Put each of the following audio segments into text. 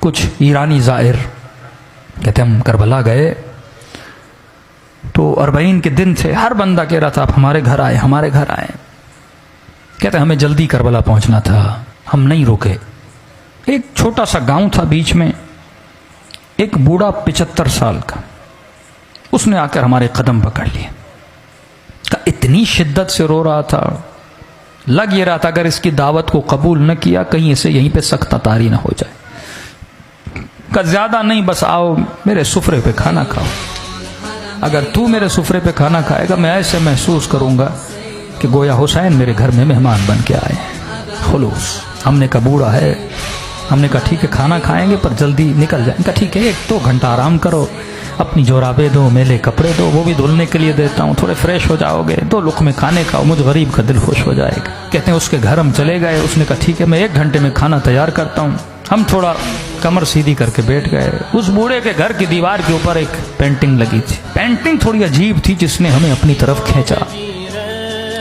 کچھ ایرانی زائر کہتے ہم کربلا گئے تو 40 کے دن تھے، ہر بندہ کہہ رہا تھا آپ ہمارے گھر آئے ہمارے گھر آئے، کہتے ہمیں جلدی کربلا پہنچنا تھا، ہم نہیں رکے۔ ایک چھوٹا سا گاؤں تھا، بیچ میں ایک بوڑھا 75 سال کا، اس نے آ کر ہمارے قدم پکڑ لیے، اتنی شدت سے رو رہا تھا، لگ یہ رہا تھا اگر اس کی دعوت کو قبول نہ کیا کہیں اسے یہیں پہ سخت تاری نہ ہو جائے۔ کہ زیادہ نہیں، بس آؤ میرے سفرے پہ کھانا کھاؤ، اگر تو میرے سفرے پہ کھانا کھائے گا میں ایسے محسوس کروں گا کہ گویا حسین میرے گھر میں مہمان بن کے آئے ہیں۔ خلوص ہم نے کہا بوڑھا ہے، ہم نے کہا ٹھیک ہے کھانا کھائیں گے پر جلدی نکل جائیں۔ کہا ٹھیک ہے 1-2 گھنٹہ آرام کرو، اپنی جورابیں دو، میلے کپڑے دو، وہ بھی دھلنے کے لیے دیتا ہوں، تھوڑے فریش ہو جاؤ گے، 2 لقمے کھانے کھاؤ، مجھ غریب کا دل خوش ہو جائے گا۔ کہتے ہیں اس کے گھر ہم چلے گئے، اس نے کہا ٹھیک ہے میں 1 گھنٹے میں کھانا تیار کرتا ہوں۔ ہم تھوڑا کمر سیدھی کر کے بیٹھ گئے، اس بوڑھے کے گھر کی دیوار کے اوپر ایک پینٹنگ لگی تھی، پینٹنگ تھوڑی عجیب تھی جس نے ہمیں اپنی طرف کھینچا۔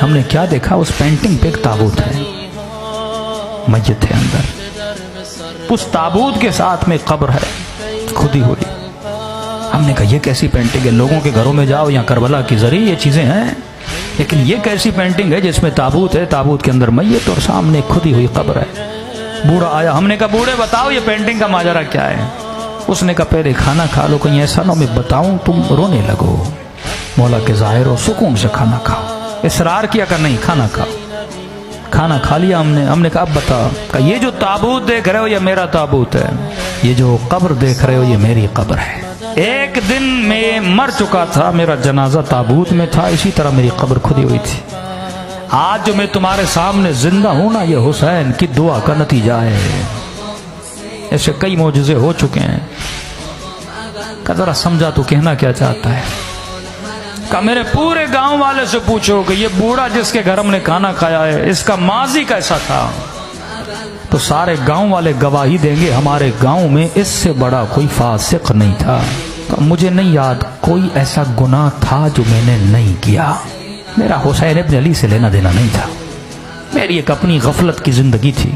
ہم نے کیا دیکھا، اس پینٹنگ پہ ایک تابوت ہے، میت ہے اندر، اس تابوت کے ساتھ میں قبر ہے کھدی ہوئی۔ ہم نے کہا یہ کیسی پینٹنگ ہے، لوگوں کے گھروں میں جاؤ یا کربلا کی ذریعے یہ چیزیں ہیں، لیکن یہ کیسی پینٹنگ ہے جس میں تابوت ہے، تابوت کے اندر میت اور سامنے کھدی ہوئی قبر ہے۔ بوڑھا آیا، ہم نے کہا بوڑھے بتاؤ یہ پینٹنگ کا ماجرا کیا ہے؟ اس نے کہا پہلے کھانا کھا لو، کہیں ایسا نہ ہو میں بتاؤں تم رونے لگو، مولا کے ظاہر ہو، سکون سے کھانا کھاؤ۔ اصرار کیا کہ نہیں کھانا کھاؤ۔ کھانا کھا لیا ہم نے کہا اب بتاؤ، کہ یہ جو تابوت دیکھ رہے ہو یہ میرا تابوت ہے، یہ جو قبر دیکھ رہے ہو یہ میری قبر ہے۔ ایک دن میں مر چکا تھا، میرا جنازہ تابوت میں تھا، اسی طرح میری قبر کھدی ہوئی تھی۔ آج جو میں تمہارے سامنے زندہ ہوں نا یہ حسین کی دعا کا نتیجہ ہے۔ ایسے کئی معجزے ہو چکے ہیں۔ کہ ذرا سمجھا تو کہنا کیا چاہتا ہے؟ کہ میرے پورے گاؤں والے سے پوچھو کہ یہ بوڑھا جس کے گھر ہم نے کھانا کھایا ہے اس کا ماضی کیسا تھا، تو سارے گاؤں والے گواہی دیں گے ہمارے گاؤں میں اس سے بڑا کوئی فاسق نہیں تھا۔ مجھے نہیں یاد کوئی ایسا گناہ تھا جو میں نے نہیں کیا، میرا حسین ابن علی سے لینا دینا نہیں تھا، میری ایک اپنی غفلت کی زندگی تھی۔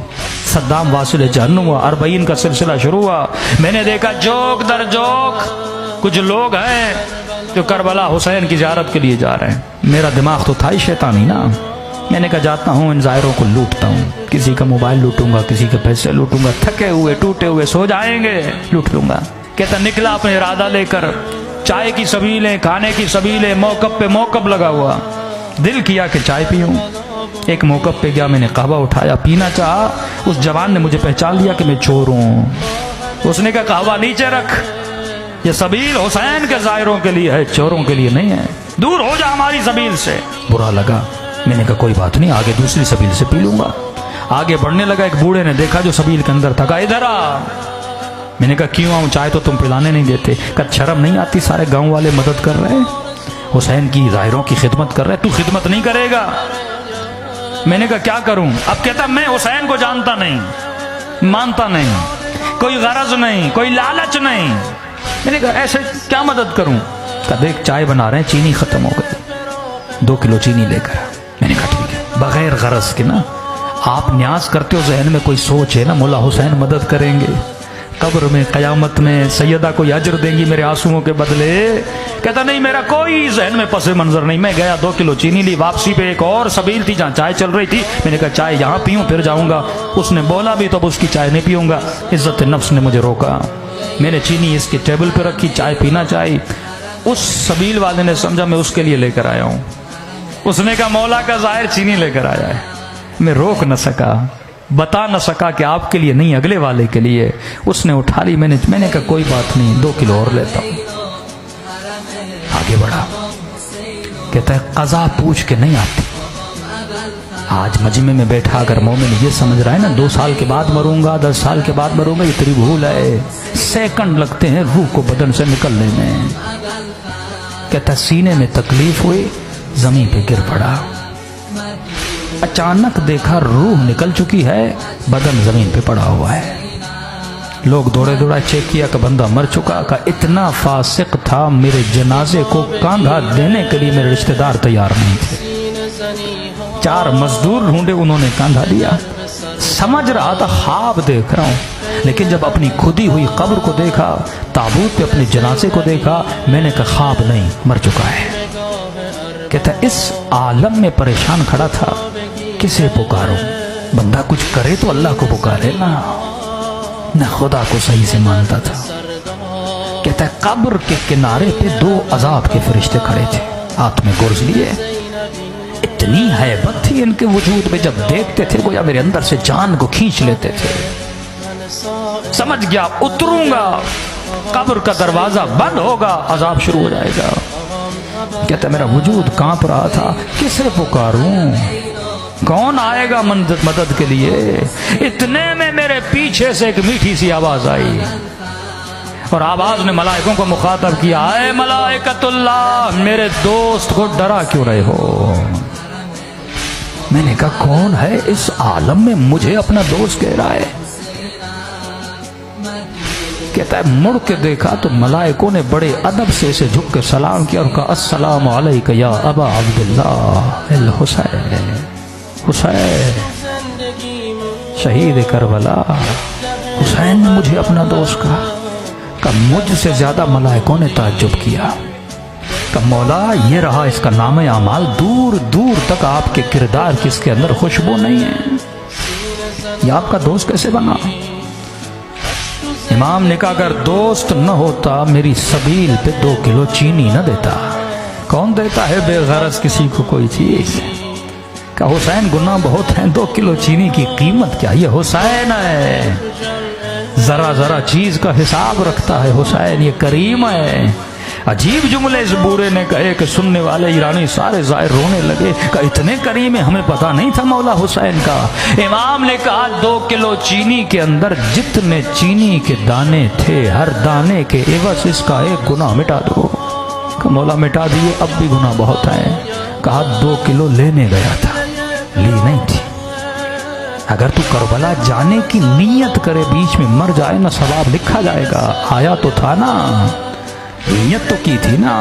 صدام واصل جہنم ہوا، 40 کا سلسلہ شروع ہوا، میں نے دیکھا جوک در جوک کچھ لوگ ہیں جو کربلا حسین کی زیارت کے لیے جا رہے ہیں۔ میرا دماغ تو تھا ہی شیطانی نا، میں نے کہا جاتا ہوں ان زائروں کو لوٹتا ہوں، کسی کا موبائل لوٹوں گا، کسی کے پیسے لوٹوں گا، تھکے ہوئے ٹوٹے ہوئے سو جائیں گے لوٹ لوں گا۔ کہتا نکلا اپنے ارادہ لے کر، چائے کی سبیلیں کھانے کی سبیلیں، موقف پہ موقف لگا ہوا، دل کیا کہ چائے پیوں۔ ایک موقف پہ گیا، میں نے قہوہ اٹھایا، پینا چاہا، اس جوان نے مجھے پہچان لیا کہ میں چور ہوں۔ اس نے کہا قہوہ نیچے رکھ، یہ سبیل حسین کے زائروں کے لیے ہے، چوروں کے لیے نہیں ہے، دور ہو جا ہماری سبیل سے۔ برا لگا، میں نے کہا کوئی بات نہیں، آگے دوسری سبیل سے پی لوں گا۔ آگے بڑھنے لگا، ایک بوڑھے نے دیکھا جو سبیل کے اندر تھا، کہا ادھر آ۔ میں نے کہا کیوں آؤں، چائے تو تم پلانے نہیں دیتے۔ کہا شرم نہیں آتی، سارے گاؤں والے مدد کر رہے ہیں، حسین کی ظاہروں کی خدمت کر رہے، تو خدمت نہیں کرے گا؟ میں نے کہا کیا کروں؟ اب کہتا میں حسین کو جانتا نہیں، مانتا نہیں، کوئی غرض نہیں، کوئی لالچ نہیں۔ میں نے کہا ایسے کیا مدد کروں؟ کہا دیکھ چائے بنا رہے ہیں، چینی ختم ہو گئی، 2 کلو چینی لے کر۔ میں نے کہا ٹھیک ہے، بغیر غرض کے نا، آپ نیاز کرتے ہو ذہن میں کوئی سوچ ہے نا، مولا حسین مدد کریں گے قبر میں، قیامت میں سیدہ کوئی اجر دیں گی میرے آنسوؤں کے بدلے۔ کہتا نہیں میرا کوئی ذہن میں پس منظر نہیں۔ میں گیا 2 کلو چینی لی، واپسی پہ ایک اور سبیل تھی جہاں چائے چل رہی تھی، میں نے کہا چائے یہاں پیوں پھر جاؤں گا۔ اس نے بولا بھی تو اب اس کی چائے نہیں پیوں گا، عزت نفس نے مجھے روکا۔ میں نے چینی اس کی ٹیبل پہ رکھی، چائے پینا چاہی، اس سبیل والے نے سمجھا میں اس کے لیے لے کر آیا ہوں۔ اس نے کہا مولا کا ظاہر چینی لے کر آیا ہے۔ میں روک نہ سکا، بتا نہ سکا کہ آپ کے لیے نہیں اگلے والے کے لیے۔ اس نے اٹھا لی، میں نے کہا کوئی بات نہیں، 2 کلو اور لیتا ہوں۔ آگے بڑھا، کہتا ہے قضا پوچھ کے نہیں آتی۔ آج مجمع میں بیٹھا اگر مومن یہ سمجھ رہا ہے نا 2 سال کے بعد مروں گا، 10 سال کے بعد مروں گا، یہ تیری بھول ہے۔ سیکنڈ لگتے ہیں روح کو بدن سے نکلنے میں۔ کہتا سینے میں تکلیف ہوئی، زمین پہ گر پڑا، اچانک دیکھا روح نکل چکی ہے، بدن زمین پہ پڑا ہوا ہے۔ لوگ دوڑے دوڑا چیک کیا کہ بندہ مر چکا، کہ اتنا فاسق تھا میرے جنازے کو کاندھا دینے کے لیے میرے رشتہ دار تیار نہیں تھے۔ 4 مزدور ڈھونڈے، انہوں نے کاندھا دیا۔ سمجھ رہا تھا خواب دیکھ رہا ہوں، لیکن جب اپنی کھدی ہوئی قبر کو دیکھا، تابوت پہ اپنے جنازے کو دیکھا، میں نے کہا خواب نہیں، مر چکا ہے۔ کہتا ہے اس عالم میں پریشان کھڑا تھا، کسے پکاروں؟ بندہ کچھ کرے تو اللہ کو پکارے نا، نہ خدا کو صحیح سے مانتا تھا۔ کہتا ہے قبر کے کنارے پہ 2 عذاب کے فرشتے کھڑے تھے، ہاتھ میں گرز لیے، اتنی ہیبت تھی ان کے وجود میں، جب دیکھتے تھے گویا میرے اندر سے جان کو کھینچ لیتے تھے۔ سمجھ گیا اتروں گا، قبر کا دروازہ بند ہوگا، عذاب شروع ہو جائے گا۔ کہتا ہے میرا وجود کانپ رہا تھا، کسے پکاروں؟ کون آئے گا مدد کے لیے؟ اتنے میں میرے پیچھے سے ایک میٹھی سی آواز آئی، اور آواز نے ملائکوں کو مخاطب کیا، اے ملائکۃ اللہ، میرے دوست کو ڈرا کیوں رہے ہو؟ میں نے کہا کون ہے اس عالم میں مجھے اپنا دوست کہہ رہا ہے؟ کہتا ہے مڑ کے دیکھا تو ملائکوں نے بڑے ادب سے اسے جھک کے سلام کیا اور کہا السلام علیک یا ابا عبداللہ الحسین، حسین شہید کربلا۔ حسین نے مجھے اپنا دوست کہا۔ کہ مجھ سے زیادہ ملائکوں نے تعجب کیا کہ مولا یہ رہا اس کا نام اعمال، دور دور تک آپ کے کردار کی اس کے اندر خوشبو نہیں ہے، یہ آپ کا دوست کیسے بنا؟ امام نے کہا اگر دوست نہ ہوتا میری سبیل پہ 2 کلو چینی نہ دیتا۔ کون دیتا ہے بے غرض کسی کو کوئی چیز؟ کہ حسین گناہ بہت ہیں، 2 کلو چینی کی قیمت کیا؟ یہ حسین ہے، ذرا ذرا چیز کا حساب رکھتا ہے حسین، یہ کریم ہے۔ عجیب جملے اس بورے نے کہے کہ سننے والے ایرانی سارے زائر رونے لگے کہ اتنے کریم ہے، ہمیں پتہ نہیں تھا مولا حسین کا۔ امام نے کہا 2 کلو چینی کے اندر جتنے چینی کے دانے تھے، ہر دانے کے عوض اس کا 1 گناہ مٹا دو۔ کہ مولا مٹا دیے، اب بھی گناہ بہت ہیں۔ کہا 2 کلو لینے گیا تھا، لی نہیں تھی۔ اگر تو کربلا جانے کی نیت کرے بیچ میں مر جائے نا، ثواب لکھا جائے گا۔ آیا تو تھا نا، نیت تو کی تھی نا۔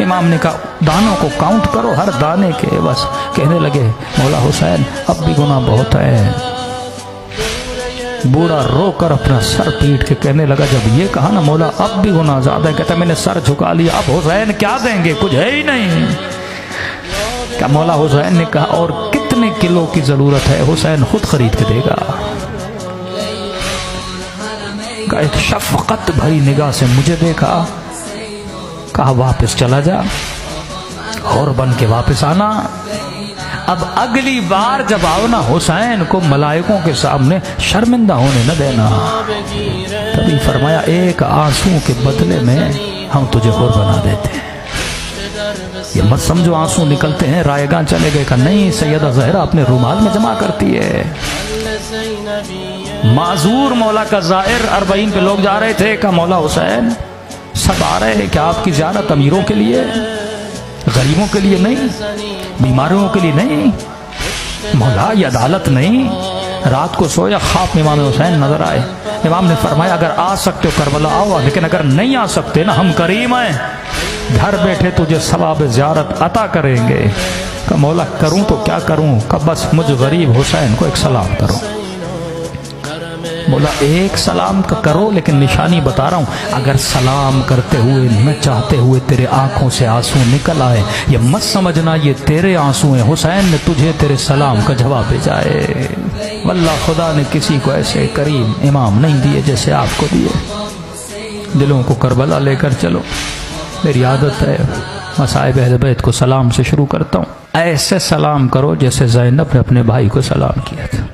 امام نے کہا دانوں کو کاؤنٹ کرو، ہر دانے کے بس۔ کہنے لگے مولا حسین اب بھی گناہ بہت ہے۔ بوڑھا رو کر اپنا سر پیٹ کے کہنے لگا جب یہ کہا نا مولا اب بھی گناہ زیادہ ہے، کہتا میں نے سر جھکا لیا، اب حسین کیا دیں گے؟ کچھ ہے ہی نہیں۔ کیا مولا حسین نے کہا اور کتنے کلو کی ضرورت ہے؟ حسین خود خرید کے دے گا۔ ایک شفقت بھری نگاہ سے مجھے دیکھا، کہا واپس چلا جا اور بن کے واپس آنا، اب اگلی بار جب آؤ نا حسین کو ملائکوں کے سامنے شرمندہ ہونے نہ دینا۔ تبھی فرمایا 1 آنسو کے بدلے میں ہم تجھے اور بنا دیتے ہیں۔ یہ مت سمجھو آنسو نکلتے ہیں رائے گاں چلے گئے، کہ نہیں سیدہ زہرا اپنے رومال میں جمع کرتی ہے۔ معذور مولا کا زائر 40 پہ لوگ جا رہے تھے، کہ مولا حسین سب آ رہے ہیں، کہ آپ کی زیارت امیروں کے لیے، غریبوں کے لیے نہیں، بیماروں کے لیے نہیں، مولا یہ عدالت نہیں۔ رات کو سویا، خواب میں امام حسین نظر آئے۔ امام نے فرمایا اگر آ سکتے ہو کربلا آؤ، لیکن اگر نہیں آ سکتے نا، ہم کریم ہیں، گھر بیٹھے تجھے ثواب زیارت عطا کریں گے۔ کہ مولا کروں تو کیا کروں؟ کہ بس مجھ غریب حسین کو 1 سلام کرو۔ بولا 1 سلام کا کرو، لیکن نشانی بتا رہا ہوں، اگر سلام کرتے ہوئے نہ چاہتے ہوئے تیرے آنکھوں سے آنسو نکل آئے، یہ مت سمجھنا یہ تیرے آنسو ہیں، حسین نے تجھے تیرے سلام کا جواب بھیجا ہے۔ واللہ خدا نے کسی کو ایسے کریم امام نہیں دیے جیسے آپ کو دیے۔ دلوں کو کربلا لے کر چلو۔ میری عادت ہے مصائب اہل بیت کو سلام سے شروع کرتا ہوں، ایسے سلام کرو جیسے زینب نے اپنے بھائی کو سلام کیا تھا۔